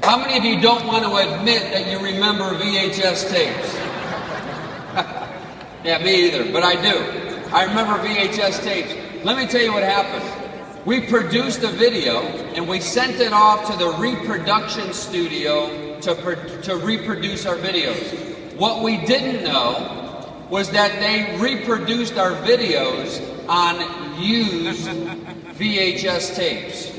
How many of you don't want to admit that you remember VHS tapes? Yeah, me either, but I do. I remember VHS tapes. Let me tell you what happened. We produced a video and we sent it off to the reproduction studio to reproduce our videos. What we didn't know was that they reproduced our videos on used VHS tapes.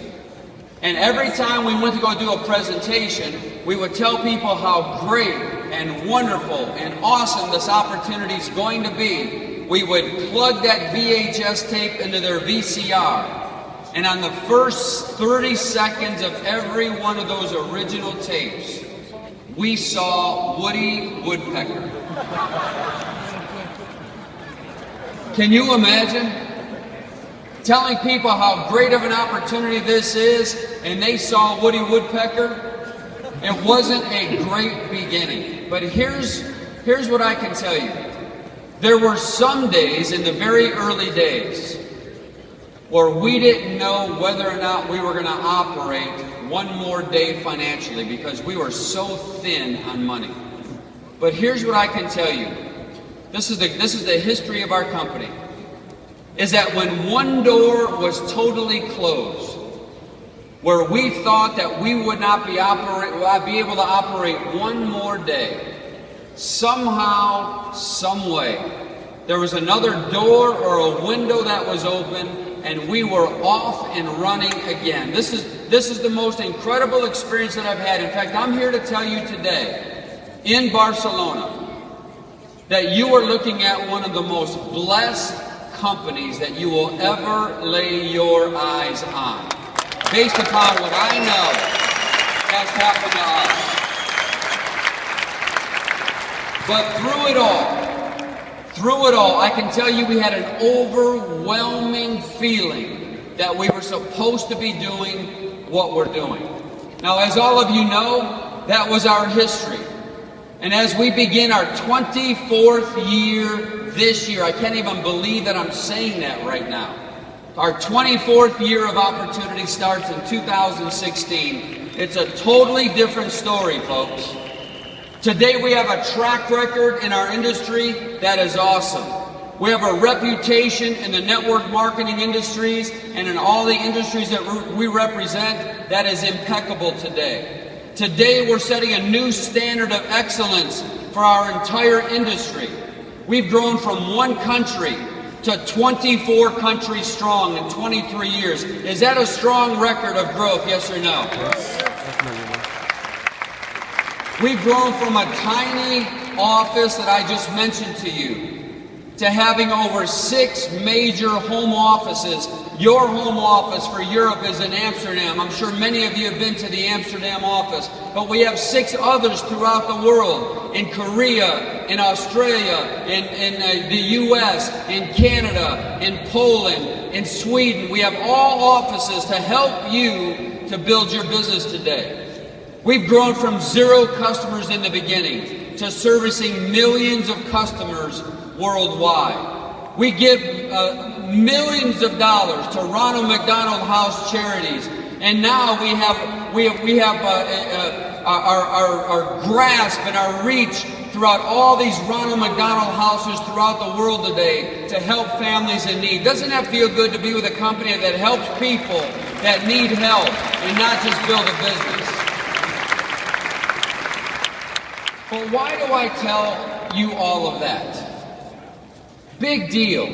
And every time we went to go do a presentation, we would tell people how great and wonderful and awesome this opportunity is going to be. We would plug that VHS tape into their VCR. And on the first 30 seconds of every one of those original tapes, we saw Woody Woodpecker. Can you imagine telling people how great of an opportunity this is, and they saw Woody Woodpecker? It wasn't a great beginning. But here's what I can tell you. There were some days in the very early days where we didn't know whether or not we were going to operate one more day financially because we were so thin on money. But here's what I can tell you. This is the history of our company. Is that when one door was totally closed, where we thought that we would not be able to operate one more day, somehow, some way, there was another door or a window that was open, and we were off and running again. This is the most incredible experience that I've had. In fact, I'm here to tell you today, in Barcelona, that you are looking at one of the most blessed companies that you will ever lay your eyes on, based upon what I know has happened to us. But through it all, I can tell you we had an overwhelming feeling that we were supposed to be doing what we're doing. Now, as all of you know, that was our history. And as we begin our 24th year this year, I can't even believe that I'm saying that right now. Our 24th year of opportunity starts in 2016. It's a totally different story, folks. Today we have a track record in our industry that is awesome. We have a reputation in the network marketing industries and in all the industries that we represent that is impeccable today. Today we're setting a new standard of excellence for our entire industry. We've grown from one country to 24 countries strong in 23 years. Is that a strong record of growth, yes or no? We've grown from a tiny office that I just mentioned to you to having over 6 major home offices. Your home office for Europe is in Amsterdam. I'm sure many of you have been to the Amsterdam office. But we have 6 others throughout the world, in Korea, in Australia, in the US, in Canada, in Poland, in Sweden. We have all offices to help you to build your business today. We've grown from 0 customers in the beginning to servicing millions of customers worldwide. We give millions of dollars to Ronald McDonald House charities, and now we have our grasp and our reach throughout all these Ronald McDonald Houses throughout the world today to help families in need. Doesn't that feel good to be with a company that helps people that need help and not just build a business? But why do I tell you all of that? Big deal.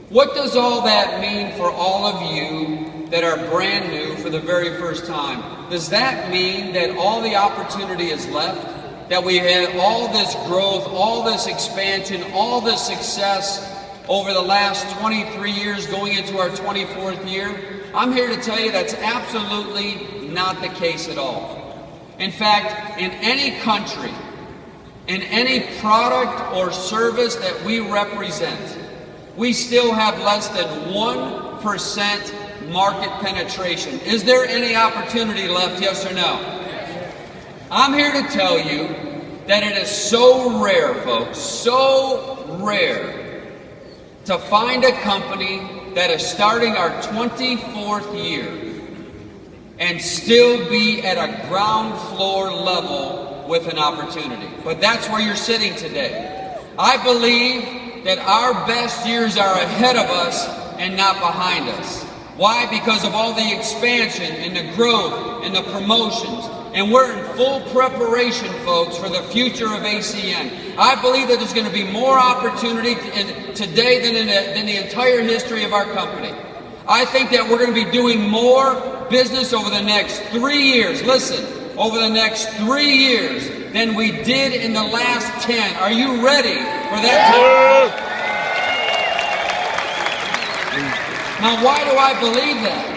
What does all that mean for all of you that are brand new for the very first time? Does that mean that all the opportunity is left? That we had all this growth, all this expansion, all this success over the last 23 years going into our 24th year? I'm here to tell you that's absolutely not the case at all. In fact, in any country, in any product or service that we represent, we still have less than 1% market penetration. Is there any opportunity left, yes or no? I'm here to tell you that it is so rare, folks, so rare to find a company that is starting our 24th year and still be at a ground floor level with an opportunity. But that's where you're sitting today. I believe that our best years are ahead of us and not behind us. Why? Because of all the expansion and the growth and the promotions. And we're in full preparation, folks, for the future of ACN. I believe that there's going to be more opportunity today than the entire history of our company. I think that we're going to be doing more business over the next 3 years. Listen, over the next 3 years than we did in the last 10. Are you ready for that time? Now, why do I believe that?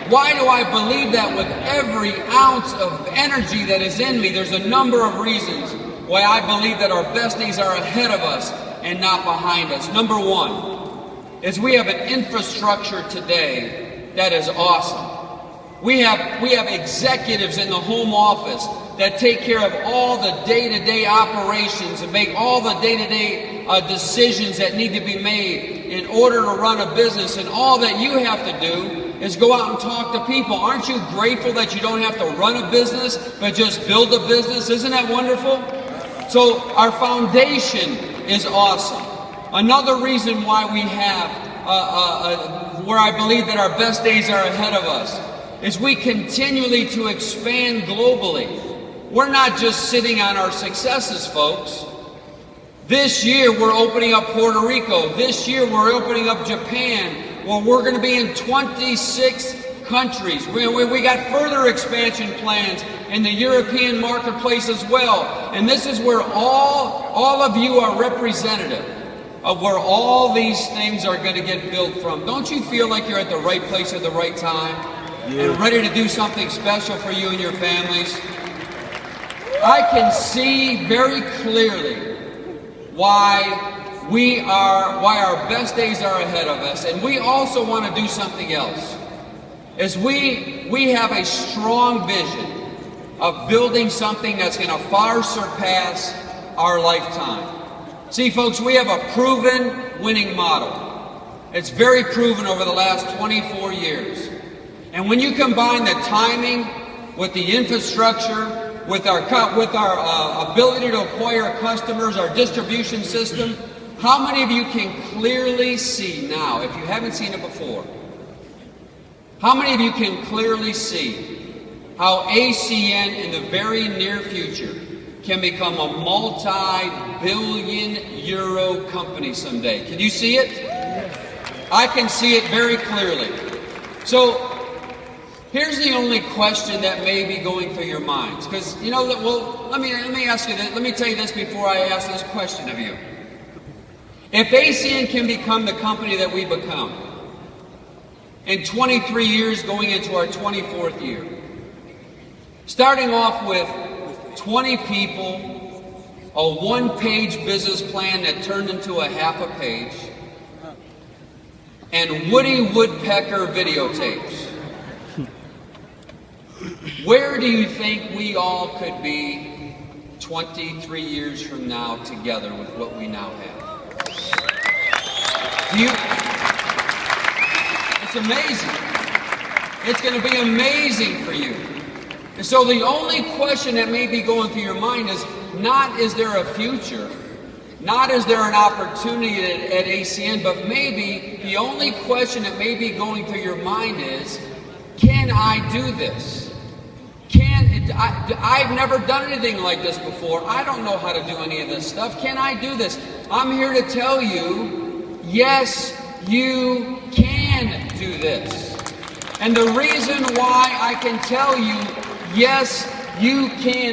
Why do I believe that with every ounce of energy that is in me? There's a number of reasons why I believe that our best days are ahead of us and not behind us. Number one is we have an infrastructure today that is awesome. We have executives in the home office that take care of all the day-to-day operations and make all the day-to-day decisions that need to be made in order to run a business. And all that you have to do is go out and talk to people. Aren't you grateful that you don't have to run a business, but just build a business? Isn't that wonderful? So our foundation is awesome. Another reason why we have, where I believe that our best days are ahead of us, is we continually to expand globally. We're not just sitting on our successes, folks. This year we're opening up Puerto Rico. This year we're opening up Japan. Well, we're going to be in 26 countries. We got further expansion plans in the European marketplace as well. And this is where all of you are representative of where all these things are going to get built from. Don't you feel like you're at the right place at the right time? And ready to do something special for you and your families? I can see very clearly why our best days are ahead of us, and we also want to do something else. Is we have a strong vision of building something that's going to far surpass our lifetime. See, folks, we have a proven winning model. It's very proven over the last 24 years. And when you combine the timing with the infrastructure, with our ability to acquire customers, our distribution system, how many of you can clearly see now, if you haven't seen it before, how many of you can clearly see how ACN in the very near future can become a multi-billion euro company someday? Can you see it? I can see it very clearly. So, here's the only question that may be going through your minds, because let me ask you this. Let me tell you this before I ask this question of you. If ACN can become the company that we become in 23 years, going into our 24th year, starting off with 20 people, a one-page business plan that turned into a half a page, and Woody Woodpecker videotapes. Where do you think we all could be 23 years from now together with what we now have? It's amazing. It's going to be amazing for you. And so the only question that may be going through your mind is not is there a future, not is there an opportunity at ACN, but maybe the only question that may be going through your mind is, can I do this? I've never done anything like this before. I don't know how to do any of this stuff. Can I do this? I'm here to tell you, yes, you can do this. And the reason why I can tell you, yes, you can